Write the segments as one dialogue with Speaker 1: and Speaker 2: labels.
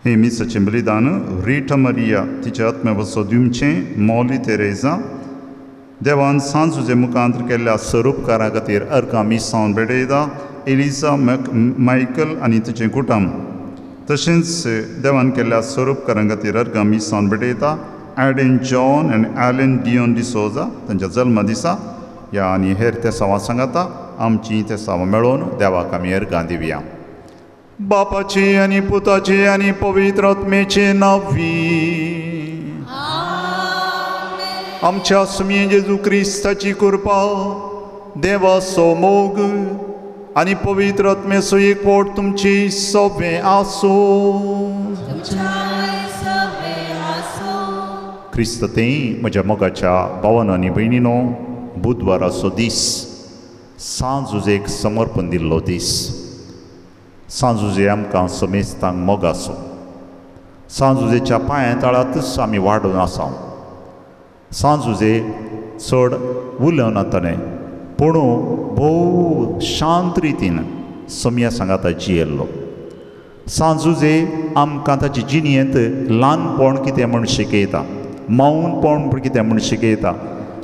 Speaker 1: हे मिसाचें बलिदान रीठा मरिया तिच्या आत्म्याचो दिवचें मौली तेरेजा देवान सांजुजे मुखांतर केल्ल्या स्वरूपकारा खातीर अर्कां मिसावन बेडयता एलिसा मायकल आनी तिचें कुटुंब तशेंच देवान केल्ल्या स्वरूपकारां खातीर अर्कां मिसावन बेडयता ॲडेन जॉन आनी ॲलन डियोन डिसोजा तांच्या जल्म दिसा ह्या आनी हेर त्या सांवां सांगाता आमचीं त्या सांवां मेळोवन देवाक आमी अर्गां दिवया. बापाचे आनी पुताचे आनी पवित्र आत्मेचे नांवी आमच्या सुमी जेजू क्रिस्ताची कृपा देवाचो मोग आनी पवित्र आत्मेचो एकवट तुमची सगळें आसो. क्रिस्त तें म्हज्या मोगाच्या भावांनो आनी भयणीनो बुधवाराचो दीस सांजुजेक समर्पण दिल्लो दीस. सांजुजे आमकां समेस्तांक मोग आसूं. सांजुजेच्या पांया तळांतच आमी वाडून आसां. सांजुजे चड उलव नातालें पूण भोव शांत रितीन समिया सांगाता जियेल्लो. सांजुजे आमकां ताची जिणेंत ल्हानपण कितें म्हूण शिकयता, मौनपण कितें म्हूण शिकयता.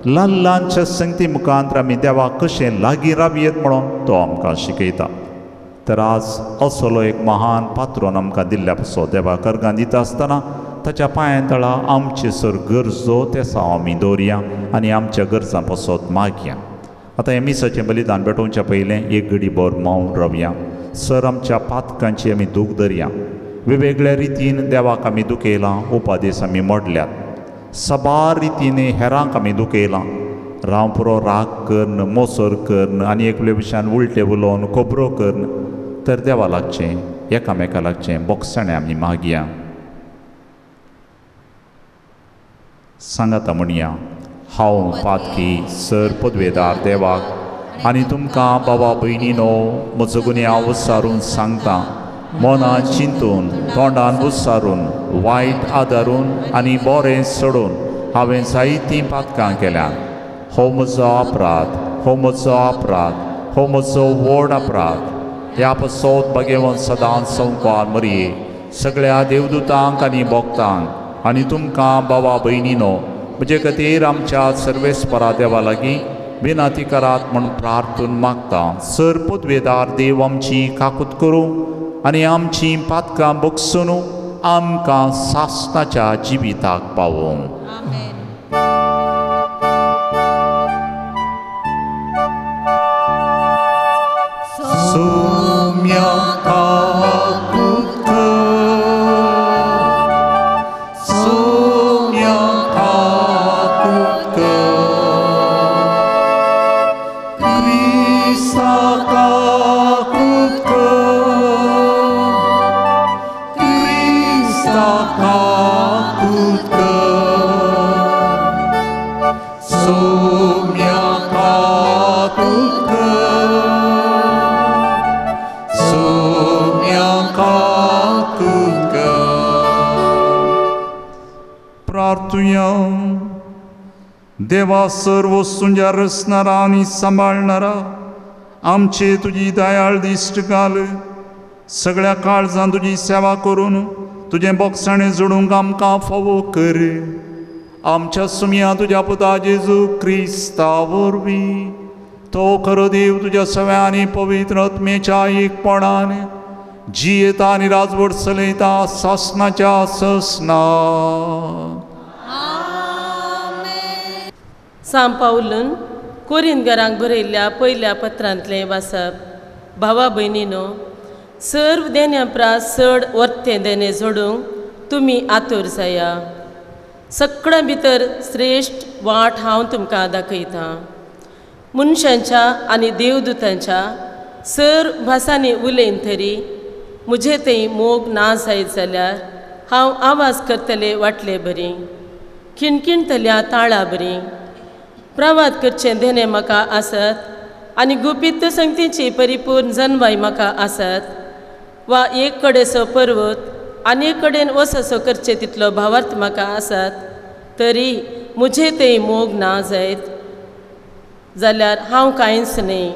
Speaker 1: ल्हान ल्हानच्या संगती मुखांतर आमी देवाक कशें लागीं रावयेत म्हणून तो आमकां शिकयता. तर आज असलो एक महान पात्रोन आमकां दिल्ल्या पासो देवाक अर्गां दिता आसतना ताच्या पांया तळा आमचे सर गरजो ते साव आमी दवरया आनी आमच्या गरजां पासत मागया. आतां हे मिसाचें बलिदान पेटोवच्या पयलें एक घडी भर मौन रावया. सर आमच्या पातकांची आमी दूख धरया. वेगवेगळ्या रितीन देवाक आमी दुखयलां, उपादेश आमी मोडल्यात. सबार रितीन हेरांक आमी दुखयलां. रावपुरो राग करन, मोसर करन आनी एकले भशेन उलटें उलोवन खोबरो करन. तर देवा लागचें, एकामेका लागचें, बोगसाणें आमी मागया. सांगाता म्हणया, हांव पातकी सर पदवेदार देवाक आनी तुमकां बाबा भयणीनो म्हजो गुन्यांव उस्सारून सांगता. मनान चिंतून, तोंडान उस्सारून, वायट आदारून आनी बरें सोडून हांवें जायतीं पातकां केल्यात. हो म्हजो अपराध, हो म्हजो अपराध, हो म्हजो व्हड अपराध. ह्या पासत भगेवन सदांच संवकार मरये सगळ्या देवदूतांक आनी भक्तांक आनी तुमकां बाबा भयणीनो म्हजे खातीर आमच्या सर्वेस्परा देवा लागीं विनंती करात म्हूण प्रार्थून मागता. सर पदवेदार देव आमची काकूत करूं आनी आमचीं पातकां बगसून आमकां सासणाच्या जिविताक पावों.
Speaker 2: Krista kakut
Speaker 1: देवा सर्व वस्तूंच्या रचणारा आणि सांबाळणारा आमचे तुजी दयाळ दिश्ट घाल. सगळ्या काळजां तुजी सेवा करून तुजें बोगसाणें जोडूंक आमकां फावो कर. आमच्या सुमया तुज्या पुता जेजू क्रिस्ता वरवीं तो खरो देव तुज्या सव्या आनी पवित्र आत्मेच्या एकपणान जियेता आनी राजवट चलयता सासणाच्या ससना.
Speaker 2: सांत पावलन कोरिंथीकांक बरयल्ल्या पयल्या पत्रांतलें वाचप. भावा भयणीनो, सर्व देण्याप्रास चड वर्तें देणें जोडूंक तुमी आतुर जाया. सगळ्या भितर श्रेश्ठ वाट हांव तुमकां दाखयतां. मनशांच्या आनी देवदूतांच्या सर्व भासांनी उलयन तरी म्हजे थंय मोग ना जायत जाल्यार हांव आवाज करतलें वाटलें बरी, खिणखिणतल्या ताळा बरी. प्रवाद करचें देणें म्हाका आसत आनी गुपीत संगतीची परिपूर्ण जन्माय म्हाका आसत, वा एक कडेचो पर्वत आनी एक कडेन वससो करचें तितलो भावार्थ म्हाका आसत, तरी म्हजे थंय मोग ना जायत जाल्यार हांव कांयच न्ही.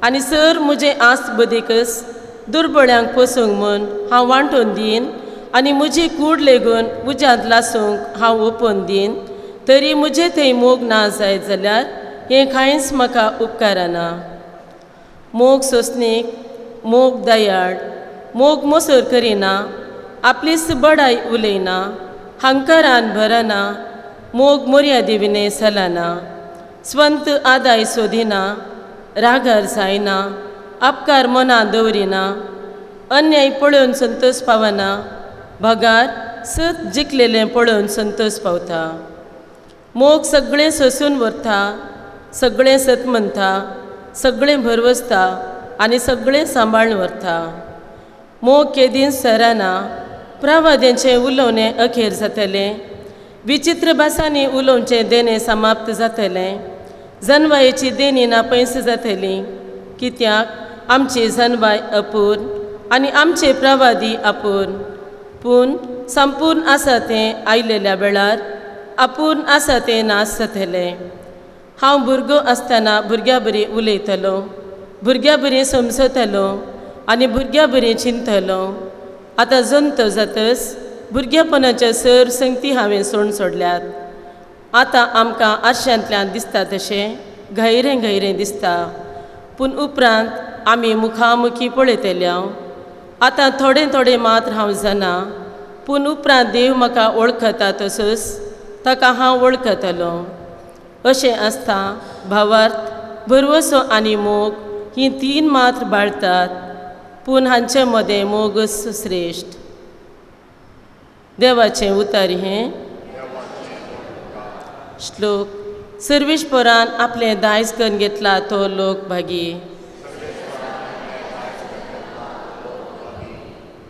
Speaker 2: आनी सर म्हजें आस्त बदीकच दुर्बळ्यांक पोसूंक म्हूण हांव वांटून दीन आनी म्हजी कूड लेगून उज्यांत लासूंक हांव ओपोवन दीन, तरी म्हजे थंय मोग ना जायत जाल्यार हें कांयच म्हाका उपकारना. मोग सोंसणीक, मोग दयाळ, मोग मोसोर करिना, आपलीच बडाय उलयना, हंकारान भरना, मोग मर्यादेविने चलना, स्वंत आदाय सोदिना, रागार जायना, अपकार मनात दवरिना, अन्याय पळोवन संतोश पावना, भगार सत जिखलेलें पळोवन संतोश पावता. मोग सगळें सोसून व्हरता, सगळें सत म्हणटा, सगळें भरवसता आनी सगळें सांबाळून व्हरता. मोग केदीन सराना, प्रवाद्यांचें उलोवणें अखेर जातलें, विचित्र भासांनी उलोवचें देणें समाप्त जातलें, जनवायेची देणी नापयस जातलीं, कित्याक आमची जनवाय अपूर्ण आनी आमचे प्रवादी अपूर्ण. पूण संपूर्ण आसा तें आयलेल्या वेळार अपूर्ण आसा तें नाश जातलें. हांव भुरगो आसतना भुरग्या बरी उलयतलो, भुरग्या बरी समजतलो आनी भुरग्या बरी चिंतलो. आतां जंतो जातस भुरगेपणाच्या सर संगती हांवें सोडल्यात. आतां आमकां आरशांतल्यान दिसता तशें घायरें घायरें दिसता, पूण उपरांत आमी मुखामुखी पळयतल्या. आतां थोडें थोडें मात्र हांव जाणा, पूण उपरांत देव म्हाका वळखता तसोच ताका हांव वळखतलो. अशें आसता भावार्थ, भरवसो आनी मोग हीं तीन मात्र बाळतात, पूण हांचे मदें मोगच श्रेश्ठ. देवाचें उतर हें. श्लोक. सर्वेश्वरान आपलें दायज करून घेतला तो लोक भागी.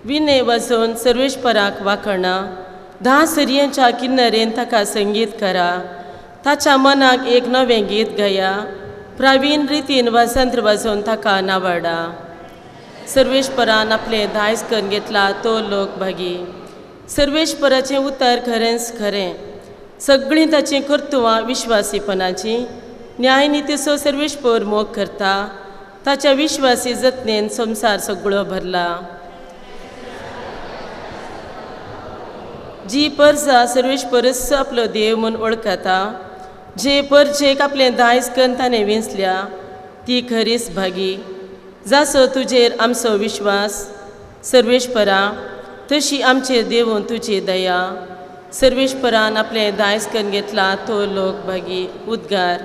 Speaker 2: विणे वाजोवन सर्वेश्वराक वाखणा, 10 सरयांच्या किन्नरेन ताका संगीत करा. ताच्या मनाक एक नवें गीत गाया, प्रवीण रितीन वसंत वाजोवन ताका नावाडा. सर्वेश्वरान आपलें दायज करून घेतला तो लोक भागी. सर्वेश्वराचें उतर खरेंच खरें, सगळीं ताचीं कर्तुवां विश्वासीपणाची. न्यायनितीचो सर्वेश्वर मोग करता, ताच्या विश्वासी जतनेन संवसार सगळो भरला. जी परजा सर्वेश्वरच आपलो देव म्हूण वळखता, जे परजेक आपलें दायज करून ताणें वेंचल्या, ती खरीच भागी. जासो तुजेर आमचो विश्वास सर्वेश्वरा, तशी आमचेर देवून तुजी दया. सर्वेश्वरान आपलें दायज करून घेतला तो लोक भागी. उद्गार.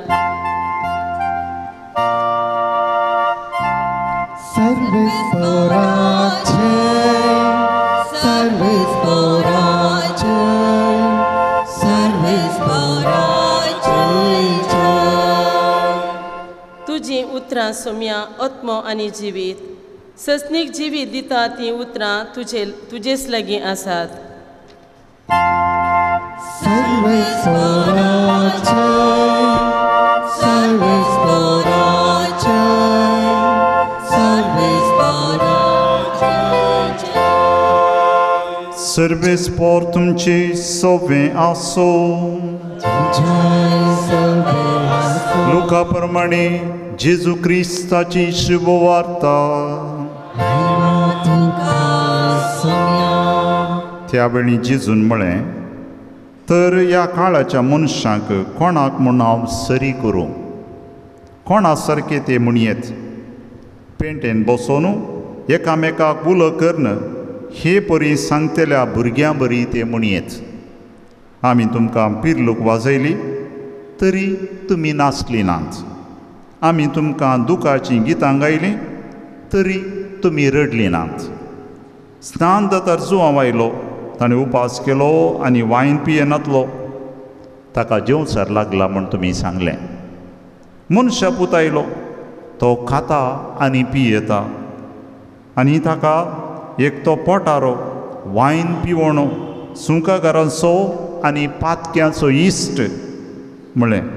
Speaker 3: सर्वेश्वराचे, सर्वेश्वराचे, सर्वेश्वराचे जय.
Speaker 2: तुजी उतरां सोम्या आत्मो आनी जिवीत, ससनीक जिवीत दिता तीं उतरां तुजेच लागीं आसात.
Speaker 3: सर्वेश्वराचे, सर्वेश्वराचे, सर्वेश्वराचे जय.
Speaker 1: सर्वेस्पोर तुमचे सोवें आसो.
Speaker 3: जय
Speaker 1: लुका प्रमाणे जेजू क्रिस्ताची शुभ वार्ता. त्या वेळी जेजून म्हळें, तर ह्या काळाच्या मनशांक कोणाक म्हूण हांव सरी करूं? कोणा सारके ते म्हणयेत. पेंटेन बसोन एकामेकाक उलो करन हे परी सांगतल्या भुरग्यां बरी ते म्हणयेत. आमी तुमकां पिर्लूक वाजयली तरी तुमी नाचली नात. आमी तुमकां दुखाचीं गितां गायलीं तरी तुमी रडली नात. स्नान जातार जुवांव आयलो, ताणें उपास केलो आनी वायन पियेनातलो. ताका जेवचार लागला म्हूण तुमी सांगलें. मनशा पूत आयलो, तो खाता आनी पियेता, आनी ताका एकतो पोटारो वायन पिवणो सुंकागारांचो आनी पातक्यांचो इश्ट म्हळें.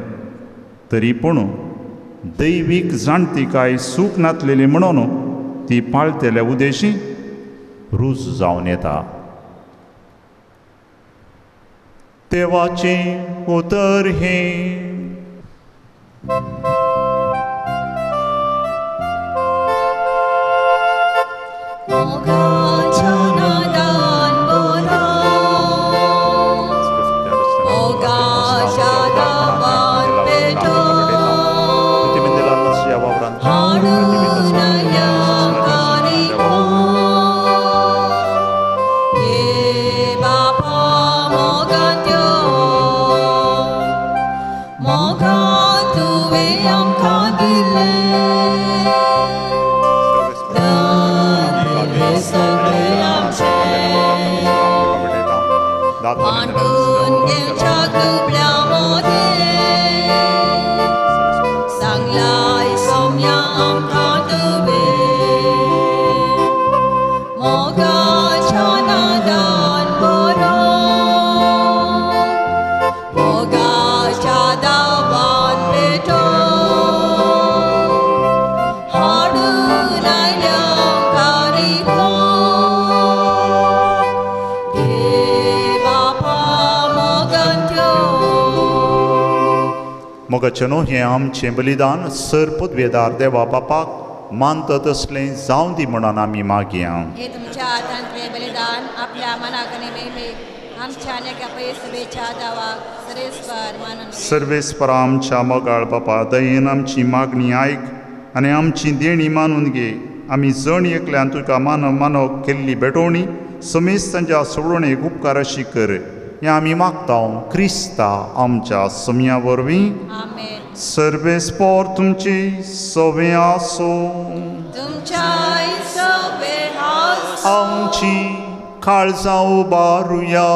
Speaker 1: तरी पूण दैवीक जाणटिकाय सूख नातलेली म्हणून ती पाळतेल्या उदेशी रूज जावन येता. देवाचें उतर हें. मोगाचेनो हें आमचें बलिदान सर पदवेदार देवा बापाक मानता तसलें जावं दी म्हणून आमी मागया.
Speaker 4: हे तुमच्या हातांतलें बलिदान आपल्या मनाक आनी नेहमीक आमच्या नेक्या पयसुबेच्या दावाक सरेस्पर मानून.
Speaker 1: सर्वेस्परा आमच्या मोगाळ बापा, दयेन आमची मागणी आयक आनी आमची देणी मानून घे. आमी जण एकल्यान तुका मानो केल्ली बेटोवणी समेस्तांच्या सोडवणेक उपकार अशी कर. हें आमी मागता क्रिस्ता आमच्या समया वरवीं.
Speaker 4: आमेन.
Speaker 1: सर्वेस्पर तुमची सवे आसो.
Speaker 4: तुमच्याय सवे आसो.
Speaker 1: आमची काळजां उबारुया.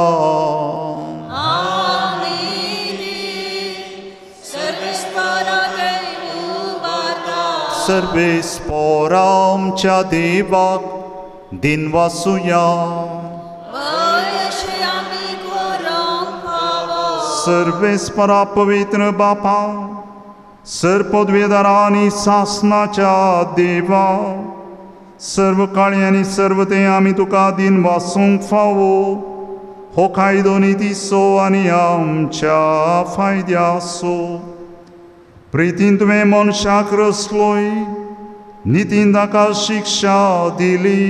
Speaker 1: सर्वेस्पर आमच्या देवाक दिन वासुया. सर्वेस्परा पवित्र बापा, सर पदवेदारा आनी सासनाच्या देवा, सर्व काळी आनी सर्व ते आमी तुका दिन वासूंक फावो. हो कायदो नितीसो आनी आमच्या फायद्याचो. प्रितीन तुवें मनशाक रचलोय, नितीन ताका शिक्षा दिली.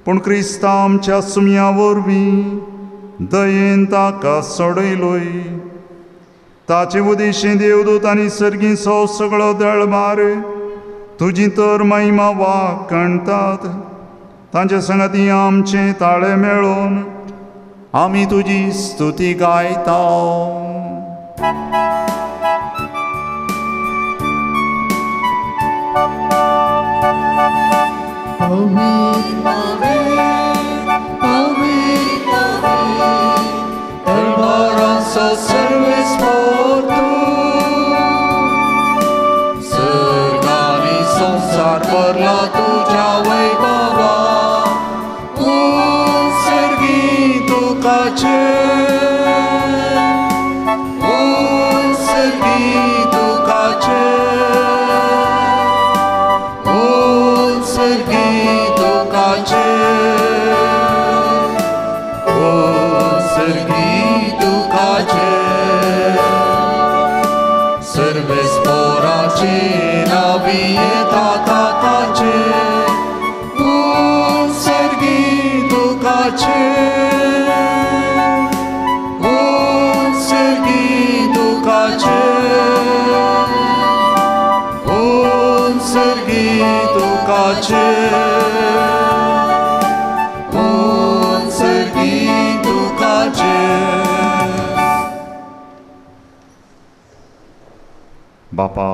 Speaker 1: पूण क्रिस्ता आमच्या सुमया वरवीं दयेन ताका सोडयलोय. ताचे उदेशें देवदूत आनी सर्गीचो सगळो दळबार तुजी तर महिमा वाकणटात. तांचे संगती आमचें ताळे मेळोवन आमी तुजी स्तुती गायता. सर्वेस्पर सर्गानी संसार भरला तुझ्या वैभवा. सर्गी तुकाचे
Speaker 3: ताताचे नाविये ताताचे उत्सर्गी दुखाचे उत्सर्गी दुखाचे उत्सर्गी दुखाचे उत्सर्गी दुखाचे
Speaker 1: बापा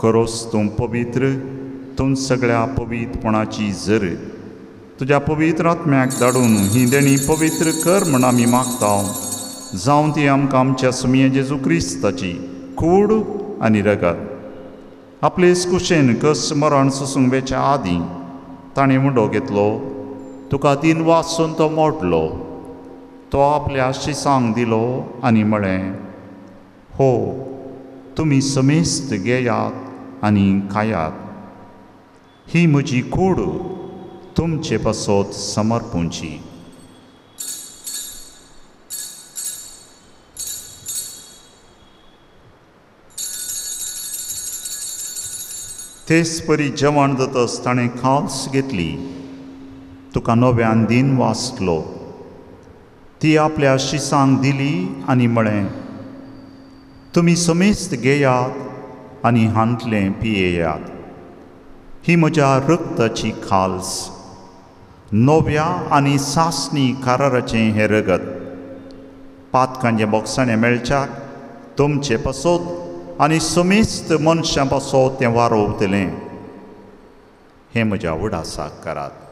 Speaker 1: खरोच तूं पवित्र तूं सगळ्या पवित्रपणाची झर तुज्या पवित्र आत्म्याक धाडून ही देणी पवित्र कर म्हण आमी मागता जावं ती आमकां आमच्या सुमये जेजू क्रिस्ताची कूड आनी रगत आपले कुशेन कस मरण सोसूंक वेच्या आदीं ताणें मुंडो घेतलो तुका 3 वासून तो मोडलो तो आपल्या शिसांक दिलो आनी म्हळें हो तुमी समेस्त घेयात आनी खायात ही म्हजी कूड तुमचे पासत समर्पूंची तेच परी जेवण जातस ताणें खास घेतली तुका नव्यान दिन वाचलो ती आपल्या शिसांक दिली आनी म्हळें तुमी समेस्त घेयात आनी हांतलें पियेयात ही म्हज्या रक्ताची खाल्स नव्या आनी सासणी कराराचें हें रगत पातकांचे बोगसाणें मेळच्याक तुमचे पासत आनी समेस्त मनशां पासत तें वारोवतलें हें म्हज्या उडासाक करात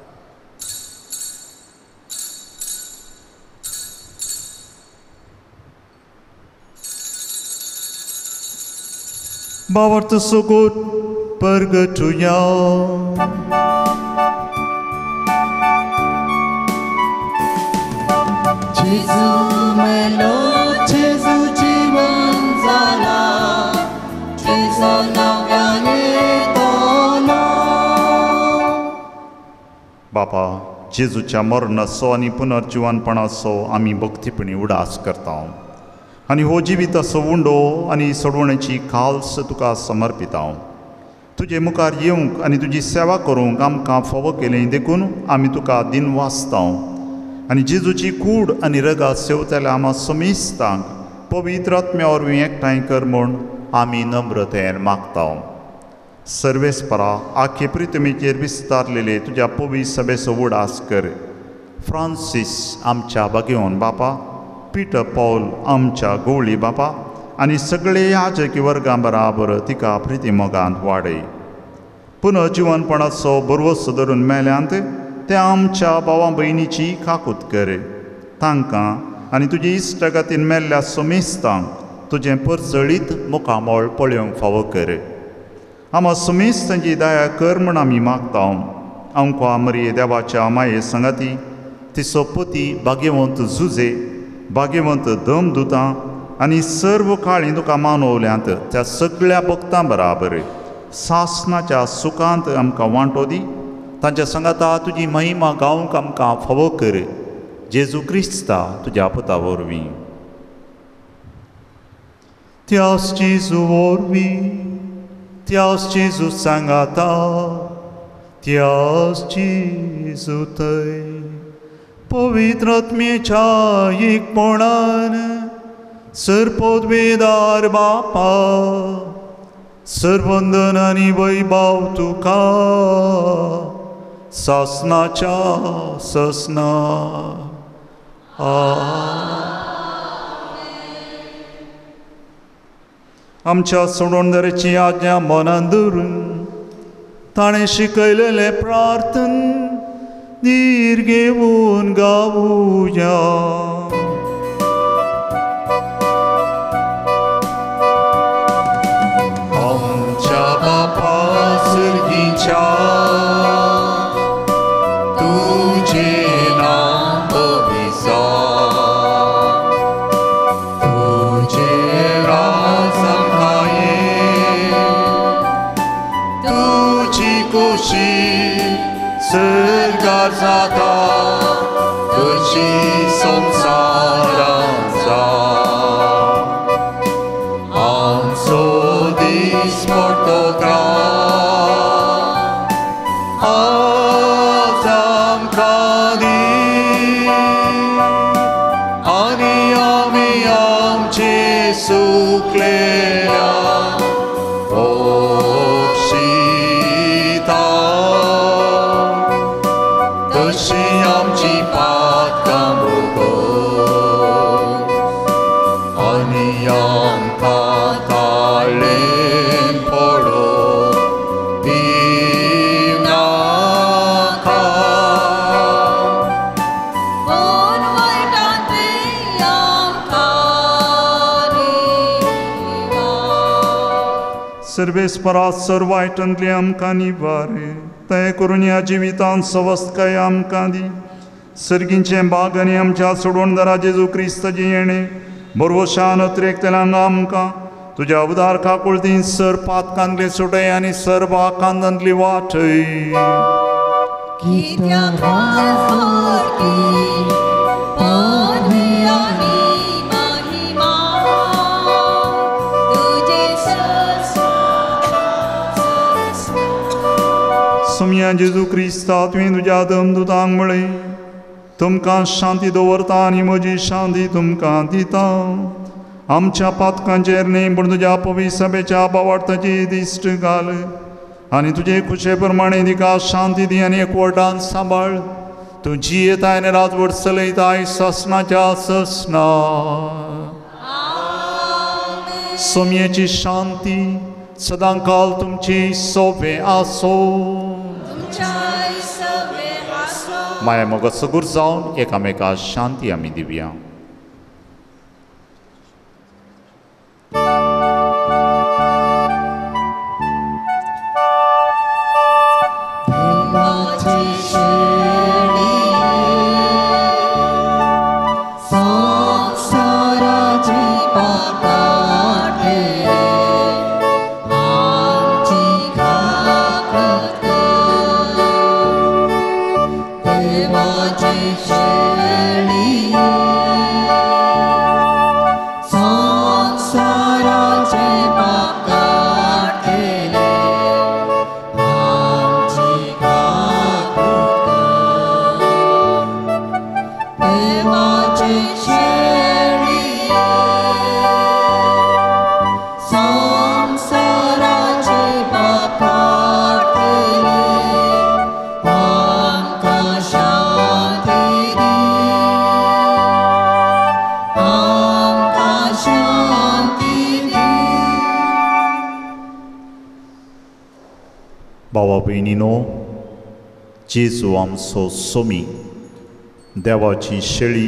Speaker 1: Bawarta sukut pergetunya
Speaker 3: Jesu melo Jesu jiwan zala Jesu navyane tono
Speaker 1: बापा जेजूच्या मरणाचो आनी पुनर्जिवानपणाचो आमी भक्तीपणी उडास करता आनी हो जिविताचो उंडो आनी सोडवण्याची खाल्स तुका समर्पिता तुजे मुखार येवंक आनी तुजी सेवा करूंक आमकां फावो केलें देखून आमी तुका दिन वाचता आनी जेजूची कूड आनी रगत सेवतल्या आमा समेस्तांक पवित्र आत्म्या वरवीं एकठांय कर म्हूण आमी नम्रतेन मागता सर्वेस्परा आखे प्रितमेचेर विस्तारलेले तुज्या पवित्र सभेचो उडास कर फ्रांसीस आमच्या बागेवन बापा पीटर पौल आमच्या गवळी बापा आनी सगळे याजकी वर्गां बराबर तिका प्रितीमोगांत वाडय पुनर्जिवनपणाचो बरवसो धरून मेल्यांत ते आमच्या भावां भयणीची काकूत कर तांकां आनी तुजी इश्टगतीन मेल्ल्या समेस्तांक तुजें परजळीत मुखामोळ पळोवंक फावो कर आमा समेस्तांची दया कर म्हूण आमी मागता आमकां मरिये देवाच्या माये संगाती तिचो पती भाग्यवंत जुजे भाग्यवंत दमदुतां आनी सर्व काळी तुका मानवल्यांत त्या सगळ्या भक्तां बराबर सासणाच्या सुखांत आमकां वांटो दी तांच्या संगाता तुजी महिमा गावंक आमकां फावो कर जेजू क्रिस्ता तुज्या पुता वरवीं त्याच जेजू वरवीं त्याच जेजू सांगाता त्याच जेजू थंय पवित्र आत्म्याच्या एकपणान सर्पोद्वेदार बापा सर्वंदन आनी वैभव तुका सासणाच्या ससना आमच्या सोडवणदाराची आज्ञा मनान धरून ताणें शिकयलेले प्रार्थन धीर घेवन गावुया
Speaker 3: आमच्या बापा सर्गीच्या तुझें नाम पवित्र तुझें राज आमकां तुझी खोशी सर्गार जाता तुझी संसारांत जा आमचो दीस ऑर्थोग्राफ आज आमकां दी आनी आमी आमचे सुकलेल्या ओपशिता तशी आमची पातकां भोगोस आनी आमकां ताळेन पडोवन दिव नाका
Speaker 4: कोण वायटांत आमकां देवा
Speaker 1: सर्वेस्परा सर्वायटांतली आमकां निवारे तय करून ह्या जिवितांत सवस्तकाय आमकां दी सर्गींचें बाग आनी आमच्या सोडवणदारा जेजू क्रिस्ताची येणे बरोशान अत्रेकतेलांग आमकां तुज्या उदार काकुळतीन सर पातकांतले सुटय आनी सर बाकांतांतली वाटय
Speaker 4: कित्याक वाजोरकी पदवी आनी महिमा तुजे
Speaker 1: सोम्या जेजू क्रिस्ता तुवें तुज्या दमदुतांक म्हळें तुमकां शांती दवरता आनी म्हजी शांती तुमकां दिता आमच्या पातकांचेर न्ही पूण तुज्या पवित्र सभेच्या बावार्थाची दिश्ट घाल आनी तुजे खुशे प्रमाणे तिका शांती दी आनी एकवटान सांबाळ तूं जियेता आनी राजवट चलयताय ससनाच्या ससना सोम्येची शांती सदांकाल तुमची सोबे आसो माया मोग सगूर जावन एकामेका शांती आमी दिवया भावा भयणीनो जेजू आमचो सोमी देवाची शेळी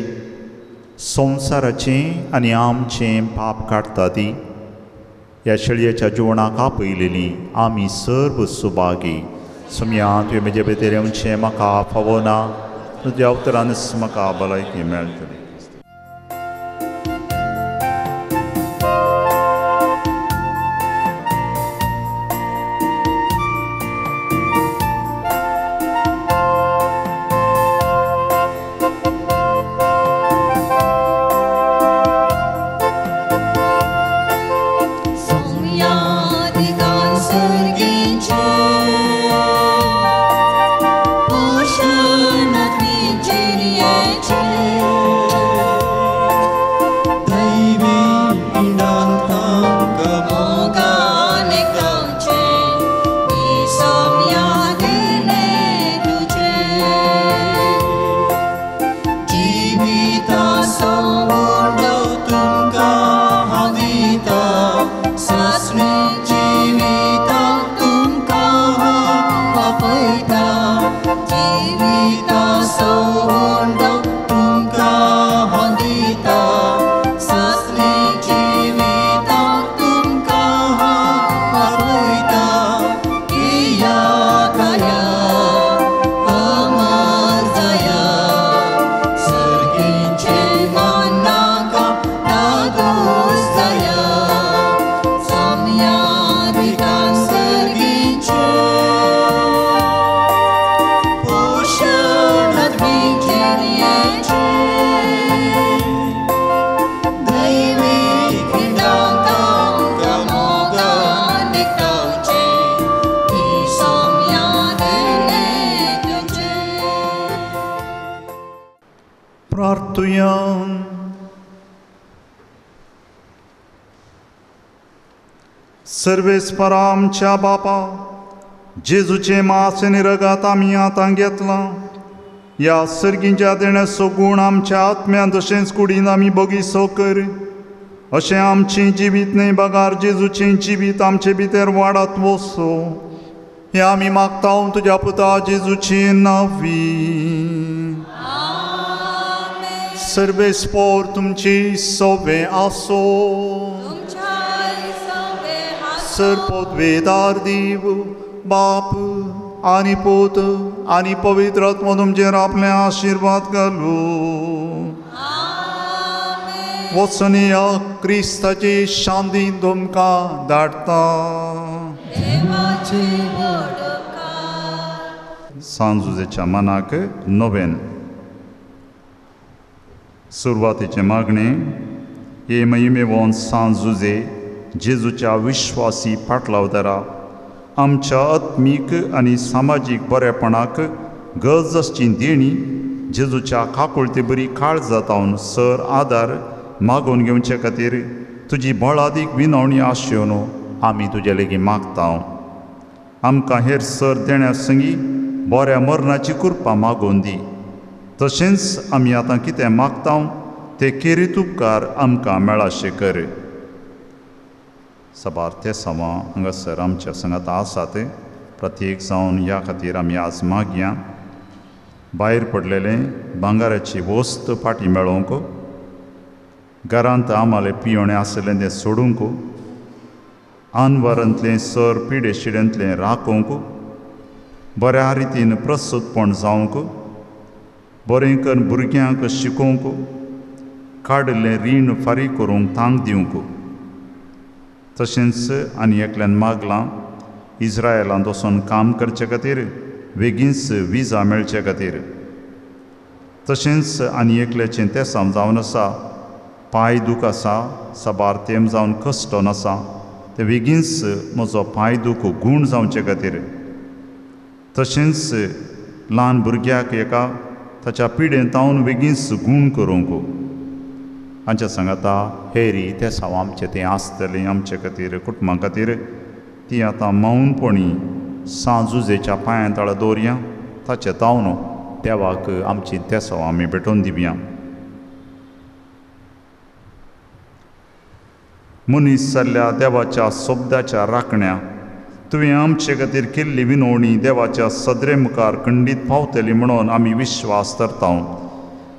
Speaker 1: संवसाराचें आनी आमचें पाप काडटा ती ह्या शेळयेच्या जिवणाक आपयलेली आमी सर्व सुभागी सोम्या तुवें म्हजे भितर येवचें म्हाका फावो ना तुज्या अवतरानच म्हाका भलायकी मेळटली
Speaker 4: Ocean of Virginia.
Speaker 1: तुया. सर्वेस्परा आमच्या बापा, जेजूचे मांस आनी रगत आमी आतां घेतलां. ह्या सर्गीच्या देण्याचो गूण आमच्या आत्म्यान तशेंच कुडीन आमी बगीसो कर. अशें आमचें जिवीत न्हय बगार जेजूचें जिवीत आमचे भितर वाडत वचो. हें आमी मागता तुज्या पुता जेजूची नांवी. सर्वेस्पोर तुमची सोबे आसो. सर्पोद्वेदार देव बाप आनी पूत आनी पवित्र आत्मा तुमचेर आपले आशिर्वाद घालू. वचनिया क्रिस्ताची शांती तुमकां धाडटा. सांजुजेच्या मनाक नोवेन. सुरवातेचे मागणे. हे महिमेवंत सांजुजे जेजूच्या विश्वासी पाटलावदारा आमच्या आत्मीक आनी सामाजीक बरेपणाक गरज आसची देणी जेजूच्या काकुळते बरी काळज जातावन सर आदार मागून घेवचे खातीर तुजी बळादीक विनवणी आशेवन आमी तुजे लेगीत मागता. आमकां हेर सर देण्या संगी बऱ्या मरणाची कृपा मागून दी. तशेंच आमी आतां कितें मागता ते केरीत उपकार आमकां मेळाशे कर. सबार ते सवा हांगासर आमच्या संगात आसात. प्रत्येक जावन ह्या खातीर आमी आज मागया. भायर पडलेले भांगाराची वस्त फाटी मेळोवंक, घरांत आमाले पियोणें आसलें तें सोडूंक, आनवरांतलें सर पिडे शिड्यांतलें राखोवंक, बऱ्या रितीन प्रस्तुतपण जावंक, बरें करून भुरग्यांक शिकोवंक, काडिल्लें रीण फारीक करूंक तांक दिवंक. तशेंच आनी एकल्यान मागलां इस्रायलांत वचून काम करचे खातीर बेगीनच विजा मेळचे खातीर. तशेंच आनी एकल्याचें तेंसांव जावन आसा, पांय दूख आसा, सबार तेंप जावन कश्टन आसा, ते बेगीनच म्हजो पांय दूख गूण जावचे खातीर. तशेंच ल्हान भुरग्याक एका ताच्या पिडेंत तावन बेगीनच गूण करूंक. हांच्या सांगाता हेरी ते साव आमचें तें आसतलें आमचे खातीर कुटुंबा खातीर. ती आतां मौनपणी सांजुजेच्या पांया तळा दवरया. ताचे तावन देवाक आमची तेसाव आमी भेटोवन दिवया. मनीस जाल्ल्या देवाच्या शब्दाच्या राखण्या तुवें आमचे खातीर केल्ली विनवणी देवाच्या सदरे मुखार खंडीत पावतली म्हणून आमी विश्वास करता.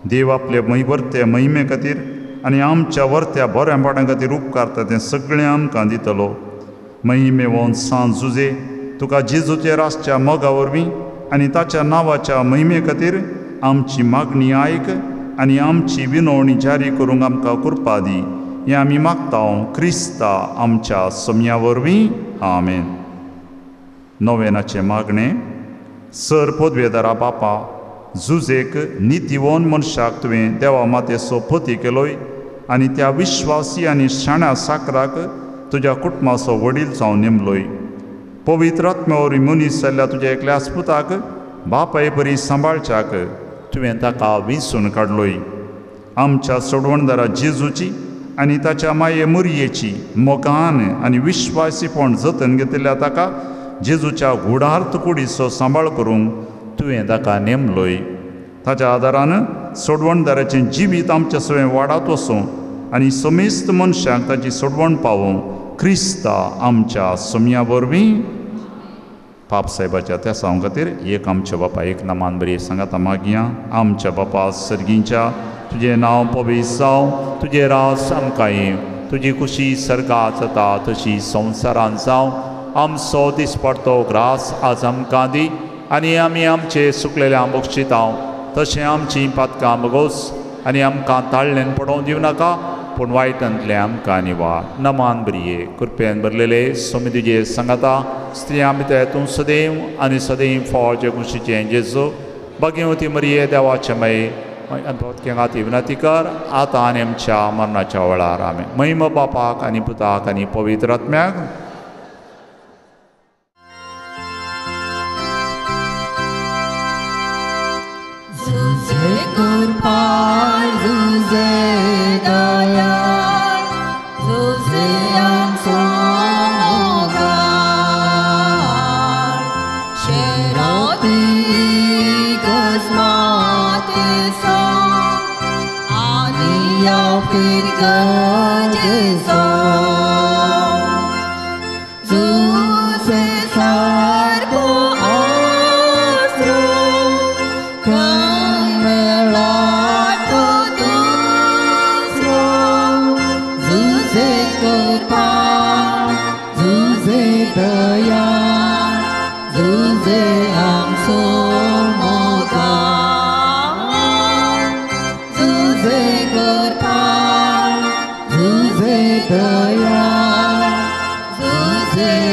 Speaker 1: देव आपले वर्त्या महिमे खातीर आनी आमच्या वर्त्या बऱ्यापणा खातीर उपकारता तें सगळें आमकां दितलो. महिमेवंत सांजुजे तुका जेजूचे रासच्या मोगा वरवीं आनी ताच्या नांवाच्या महिमे खातीर आमची मागणी आयक आनी आमची विनवणी जारी करूंक आमकां कृपा दी. हें आमी मागता क्रिस्ता आमच्या समया वरवीं. आमेन. नोवेनाचे मागणे. सर पदवेदारा बापा, जुजेक नितीवोन मनशाक तुवें देवा मातेचो पती केलोय आनी त्या विश्वासी आनी शाण्या साकराक तुज्या कुटुंबाचो वडील जावन नेमलोय. पवित्र आत्म्या वरवीं मनीस जाल्ल्या तुज्या एकल्या आस्पुताक बापाय बरी सांबाळच्याक तुवें ताका विंचून काडलोय. आमच्या सोडवणदारा जेजूची आनी ताच्या माये मरयेची मोगान आनी विश्वासीपण जतन घेतिल्ल्या ताका जेजूच्या गुडार्थ कुडीचो सांबाळ करूंक तुवें ताका नेमलोय. ताच्या आदारान सोडवणदाराचें जिवीत आमच्या सवय वाडत वचूं आनी समेस्त मनशांक ताची सोडवण पावूं क्रिस्ता आमच्या समया वरवीं. पाप साहेबाच्या त्या सांग खातीर एक आमच्या बापा एक नामान बरी सांगाता मागया. आमच्या बापा सर्गींच्या तुजें नांव पवित्र जावं, तुजें रास आमकां येवं, तुजी खुशी सर्गांत जाता तशी संवसारांत जावं. आमचो दिसपडतो ग्रास आज आमकां दी आनी आमी आमचे सुकलेल्या बक्षिता तशें आमची पातकां बगोस आनी आमकां ताळ्ळेन पडोवंक दिवं नाका, पूण वायटांतले आमकां निवार. नमान बरये कृपेन भरलेले सोमी तुजे सांगाता स्त्रियां भितर तूं सदैव आनी सदैव फळाचे खुशीचें जेजू भगिवती मरिये देवाचे मये खातीर विनंती कर आतां आनी आमच्या मरणाच्या वेळार. आमेन. महिमा बापाक आनी पुताक आनी पवित्र आत्म्याक.
Speaker 3: Zuze kurpal Daya, Zuze